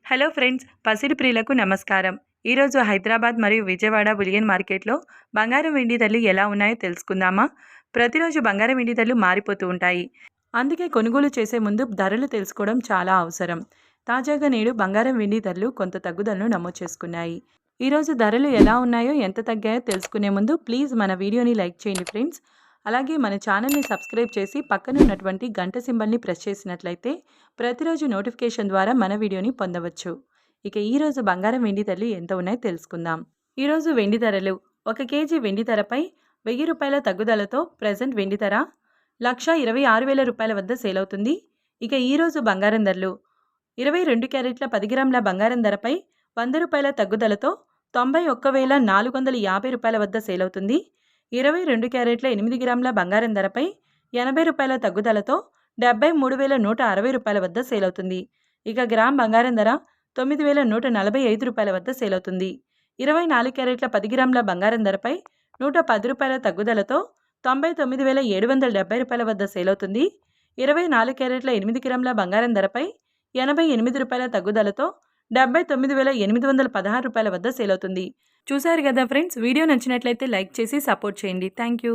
Hello friends, పసిడి ప్రియులకు నమస్కారం. ఈరోజు హైదరాబాద్ మరియు విజయవాడ బులియన్ మార్కెట్లో బంగారం వెండి ధరలు ఎలా ఉన్నాయో తెలుసుకుందామా? ప్రతిరోజు బంగారం వెండి ధరలు మారిపోతూ ఉంటాయి. అందుకే కొనుగోలు చేసే ముందు ధరలు తెలుసుకోవడం చాలా అవసరం. తాజాగా నేడు బంగారం వెండి ధరలు కొంత తగ్గుదలను నమోదు చేసుకున్నాయి. ఈరోజు ధరలు ఎలా ఉన్నాయో, ఎంత తగ్గాయో తెలుసుకునే ముందు ప్లీజ్ మన వీడియోని లైక్ చేయండి ఫ్రెండ్స్. అలాగే మన ఛానల్ని సబ్స్క్రైబ్ చేసి పక్కన ఉన్నటువంటి గంట సింబల్ని ప్రెస్ చేసినట్లయితే ప్రతిరోజు నోటిఫికేషన్ ద్వారా మన వీడియోని పొందవచ్చు. ఇక ఈరోజు బంగారం వెండి ధరలు ఎంత ఉన్నాయో తెలుసుకుందాం. ఈరోజు వెండి ధరలు: 1 కేజీ వెండి ధరపై ₹1000 తగ్గుదలతో ప్రజెంట్ వెండి ధర ₹1,26,000 వద్ద సేల్ అవుతుంది. ఇక ఈరోజు బంగారం ధరలు: 22 క్యారెట్ల 10 గ్రాముల బంగారం ధరపై ₹100 తగ్గుదలతో ₹91,450 వద్ద సేల్ అవుతుంది. 22 క్యారెట్ల 8 గ్రాముల బంగారం ధరపై ₹80 తగ్గుదలతో ₹73,160 వద్ద సేల్ అవుతుంది. ఇక గ్రామ్ బంగారం ధర ₹9,145 వద్ద సేల్ అవుతుంది. 24 క్యారెట్ల 10 గ్రాముల బంగారం ధరపై ₹110 తగ్గుదలతో ₹99,770 వద్ద సేల్ అవుతుంది. 24 క్యారెట్ల 8 గ్రాముల బంగారం ధరపై ₹88 తగ్గుదలతో ₹79,816 వద్ద సేల్ అవుతుంది. చూశారు కదా ఫ్రెండ్స్, వీడియో నచ్చినట్లయితే లైక్ చేసి సపోర్ట్ చేయండి. Thank you.